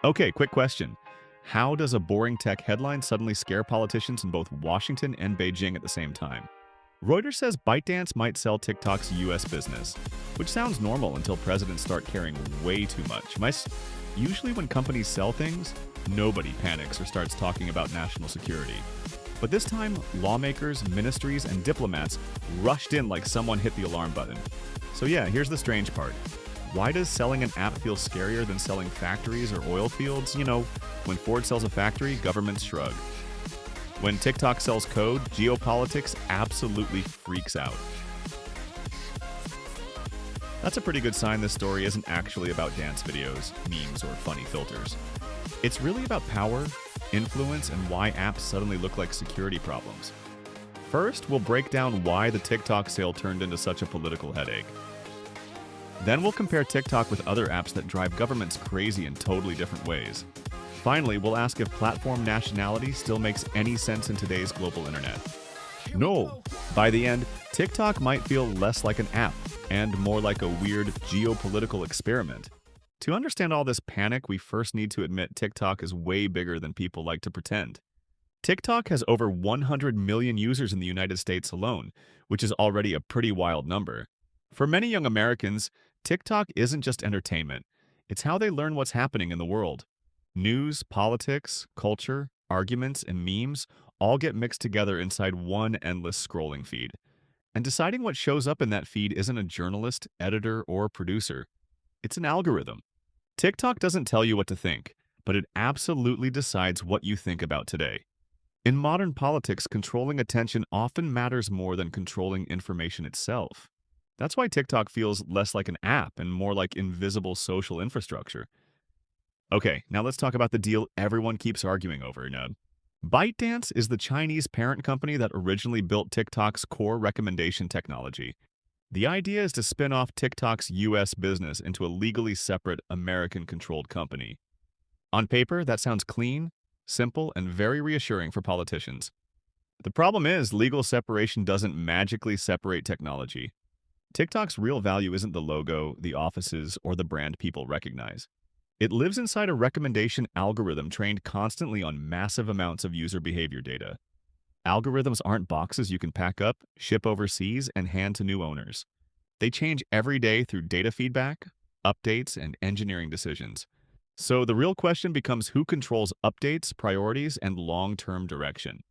Okay, quick question. How does a boring tech headline suddenly scare politicians in both Washington and Beijing at the same time? Reuters says ByteDance might sell TikTok's US business, which sounds normal until presidents start caring way too much. Usually, when companies sell things, nobody panics or starts talking about national security. But this time, lawmakers, ministries, and diplomats rushed in like someone hit the alarm button. So, yeah, here's the strange part. Why does selling an app feel scarier than selling factories or oil fields? When Ford sells a factory, governments shrug. When TikTok sells code, geopolitics absolutely freaks out. That's a pretty good sign this story isn't actually about dance videos, memes, or funny filters. It's really about power, influence, and why apps suddenly look like security problems. First, we'll break down why the TikTok sale turned into such a political headache. Then we'll compare TikTok with other apps that drive governments crazy in totally different ways. Finally, we'll ask if platform nationality still makes any sense in today's global internet. No! By the end, TikTok might feel less like an app and more like a weird geopolitical experiment. To understand all this panic, we first need to admit TikTok is way bigger than people like to pretend. TikTok has over 100 million users in the United States alone, which is already a pretty wild number. For many young Americans, TikTok isn't just entertainment. It's how they learn what's happening in the world. News, politics, culture, arguments, and memes all get mixed together inside one endless scrolling feed. And deciding what shows up in that feed isn't a journalist, editor, or producer. It's an algorithm. TikTok doesn't tell you what to think, but it absolutely decides what you think about today. In modern politics, controlling attention often matters more than controlling information itself. That's why TikTok feels less like an app and more like invisible social infrastructure. Okay, now let's talk about the deal everyone keeps arguing over, ByteDance is the Chinese parent company that originally built TikTok's core recommendation technology. The idea is to spin off TikTok's US business into a legally separate American-controlled company. On paper, that sounds clean, simple, and very reassuring for politicians. The problem is, legal separation doesn't magically separate technology. TikTok's real value isn't the logo, the offices, or the brand people recognize. It lives inside a recommendation algorithm trained constantly on massive amounts of user behavior data. Algorithms aren't boxes you can pack up, ship overseas, and hand to new owners. They change every day through data feedback, updates, and engineering decisions. So the real question becomes who controls updates, priorities, and long-term direction.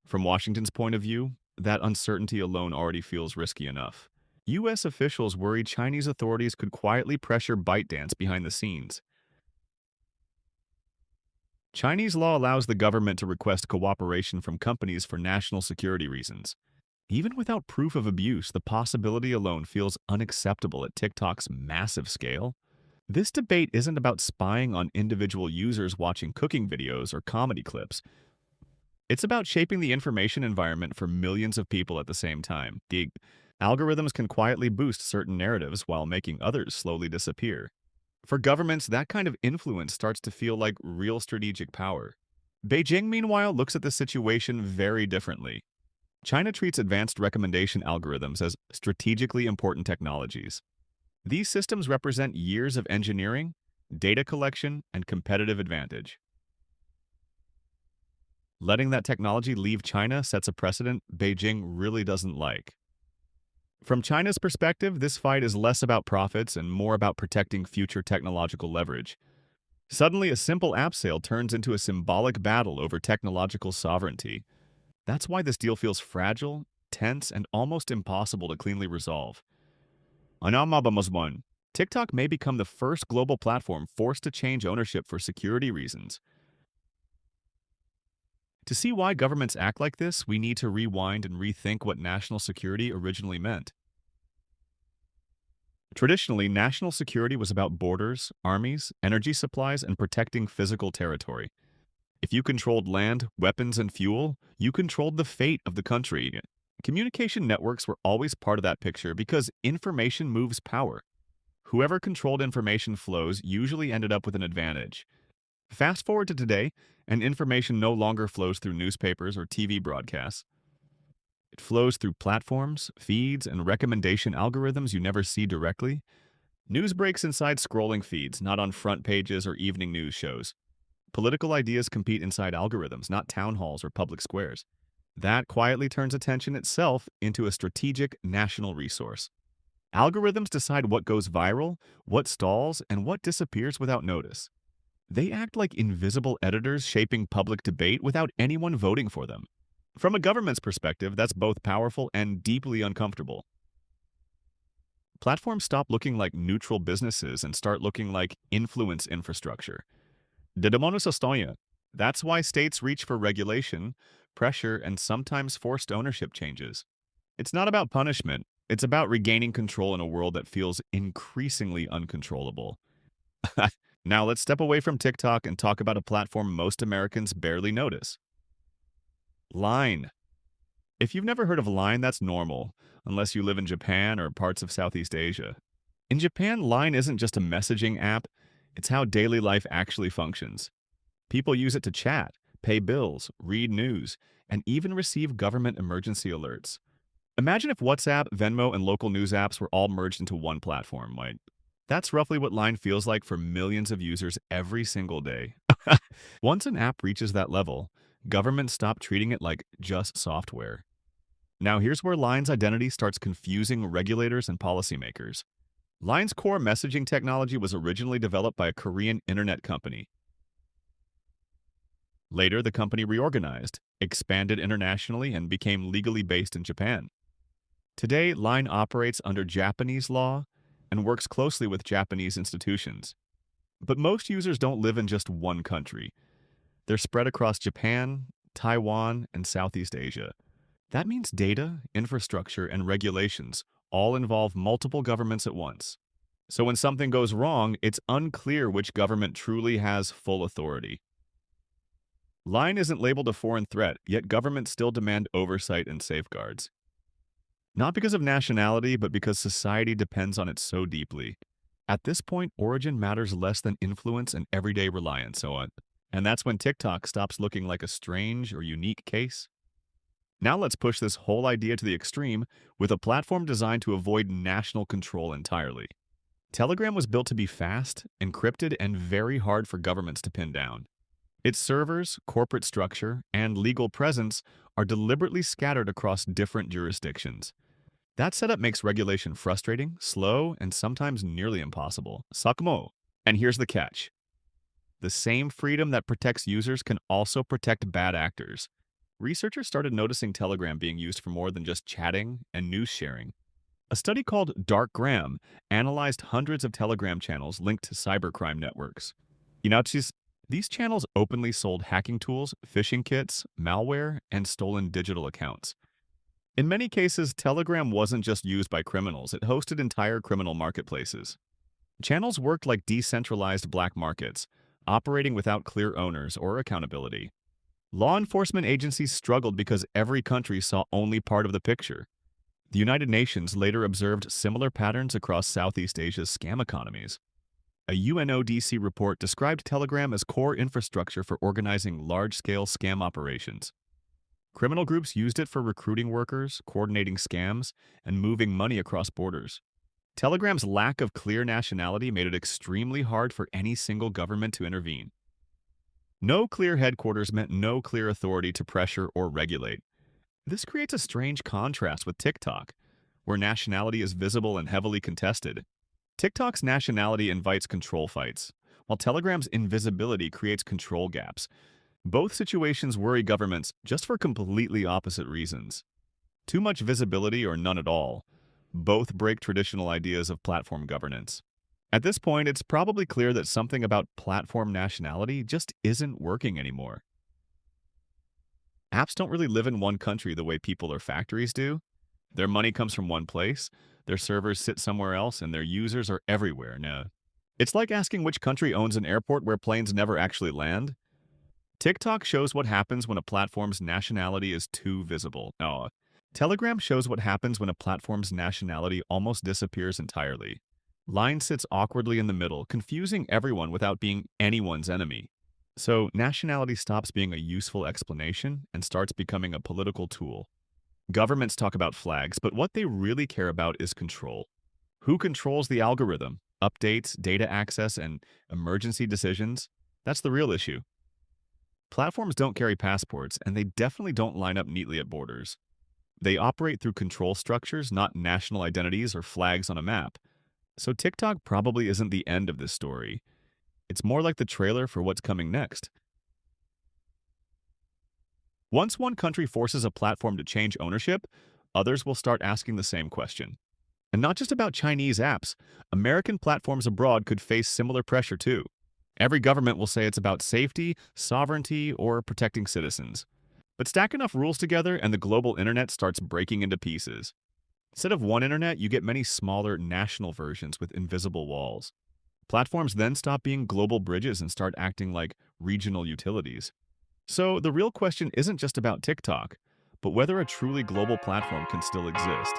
From Washington's point of view, that uncertainty alone already feels risky enough. US officials worry Chinese authorities could quietly pressure ByteDance behind the scenes. Chinese law allows the government to request cooperation from companies for national security reasons. Even without proof of abuse, the possibility alone feels unacceptable at TikTok's massive scale. This debate isn't about spying on individual users watching cooking videos or comedy clips. It's about shaping the information environment for millions of people at the same time. The algorithms can quietly boost certain narratives while making others slowly disappear. For governments, that kind of influence starts to feel like real strategic power. Beijing, meanwhile, looks at the situation very differently. China treats advanced recommendation algorithms as strategically important technologies. These systems represent years of engineering, data collection, and competitive advantage. Letting that technology leave China sets a precedent Beijing really doesn't like. From China's perspective, this fight is less about profits and more about protecting future technological leverage. Suddenly, a simple app sale turns into a symbolic battle over technological sovereignty. That's why this deal feels fragile, tense, and almost impossible to cleanly resolve. TikTok may become the first global platform forced to change ownership for security reasons. To see why governments act like this, we need to rewind and rethink what national security originally meant. Traditionally, national security was about borders, armies, energy supplies, and protecting physical territory. If you controlled land, weapons, and fuel, you controlled the fate of the country. Communication networks were always part of that picture because information moves power. Whoever controlled information flows usually ended up with an advantage. Fast forward to today, and information no longer flows through newspapers or TV broadcasts. It flows through platforms, feeds, and recommendation algorithms you never see directly. News breaks inside scrolling feeds, not on front pages or evening news shows. Political ideas compete inside algorithms, not town halls or public squares. That quietly turns attention itself into a strategic national resource. Algorithms decide what goes viral, what stalls, and what disappears without notice. They act like invisible editors shaping public debate without anyone voting for them. From a government's perspective, that's both powerful and deeply uncomfortable. Platforms stop looking like neutral businesses and start looking like influence infrastructure. Demonosostonia. That's why states reach for regulation, pressure, and sometimes forced ownership changes. It's not about punishment, it's about regaining control in a world that feels increasingly uncontrollable. Now let's step away from TikTok and talk about a platform most Americans barely notice. Line. If you've never heard of Line, that's normal, unless you live in Japan or parts of Southeast Asia. In Japan, Line isn't just a messaging app, it's how daily life actually functions. People use it to chat, pay bills, read news, and even receive government emergency alerts. Imagine if WhatsApp, Venmo, and local news apps were all merged into one platform, right? That's roughly what Line feels like for millions of users every single day. Once an app reaches that level, governments stop treating it like just software. Now here's where Line's identity starts confusing regulators and policymakers. Line's core messaging technology was originally developed by a Korean internet company. Later, the company reorganized, expanded internationally, and became legally based in Japan. Today, Line operates under Japanese law and works closely with Japanese institutions. But most users don't live in just one country. They're spread across Japan, Taiwan, and Southeast Asia. That means data, infrastructure, and regulations all involve multiple governments at once. So when something goes wrong, it's unclear which government truly has full authority. Line isn't labeled a foreign threat, yet governments still demand oversight and safeguards. Not because of nationality, but because society depends on it so deeply. At this point, origin matters less than influence and everyday reliance on. And that's when TikTok stops looking like a strange or unique case. Now let's push this whole idea to the extreme with a platform designed to avoid national control entirely. Telegram was built to be fast, encrypted, and very hard for governments to pin down. Its servers, corporate structure, and legal presence are deliberately scattered across different jurisdictions. That setup makes regulation frustrating, slow, and sometimes nearly impossible. Sakmo. And here's the catch. The same freedom that protects users can also protect bad actors. Researchers started noticing Telegram being used for more than just chatting and news sharing. A study called Darkgram analyzed hundreds of Telegram channels linked to cybercrime networks. These channels openly sold hacking tools, phishing kits, malware, and stolen digital accounts. In many cases, Telegram wasn't just used by criminals, it hosted entire criminal marketplaces. Channels worked like decentralized black markets, operating without clear owners or accountability. Law enforcement agencies struggled because every country saw only part of the picture. The United Nations later observed similar patterns across Southeast Asia's scam economies. A UNODC report described Telegram as core infrastructure for organizing large-scale scam operations. Criminal groups used it for recruiting workers, coordinating scams, and moving money across borders. Telegram's lack of clear nationality made it extremely hard for any single government to intervene. No clear headquarters meant no clear authority to pressure or regulate. This creates a strange contrast with TikTok, where nationality is visible and heavily contested. TikTok's nationality invites control fights, while Telegram's invisibility creates control gaps. Both situations worry governments just for completely opposite reasons. Too much visibility or none at all. Both break traditional ideas of platform governance. At this point, it's probably clear that something about platform nationality just isn't working anymore. Apps don't really live in one country the way people or factories do. Their money comes from one place, their servers sit somewhere else, and their users are everywhere now. It's like asking which country owns an airport where planes never actually land. TikTok shows what happens when a platform's nationality is too visible. Telegram shows what happens when a platform's nationality almost disappears entirely. Line sits awkwardly in the middle, confusing everyone without being anyone's enemy. So nationality stops being a useful explanation and starts becoming a political tool. Governments talk about flags, but what they really care about is control. Who controls the algorithm? Updates, data access, and emergency decisions, that's the real issue. Platforms don't carry passports, and they definitely don't line up neatly at borders. They operate through control structures, not national identities or flags on a map. So TikTok probably isn't the end of this story. It's more like the trailer for what's coming next. Once one country forces a platform to change ownership, others will start asking the same question. And not just about Chinese apps, American platforms abroad could face similar pressure too. Every government will say it's about safety, sovereignty, or protecting citizens. But stack enough rules together and the global internet starts breaking into pieces. Instead of one internet, you get many smaller national versions with invisible walls. Platforms then stop being global bridges and start acting like regional utilities. So the real question isn't just about TikTok, but whether a truly global platform can still exist.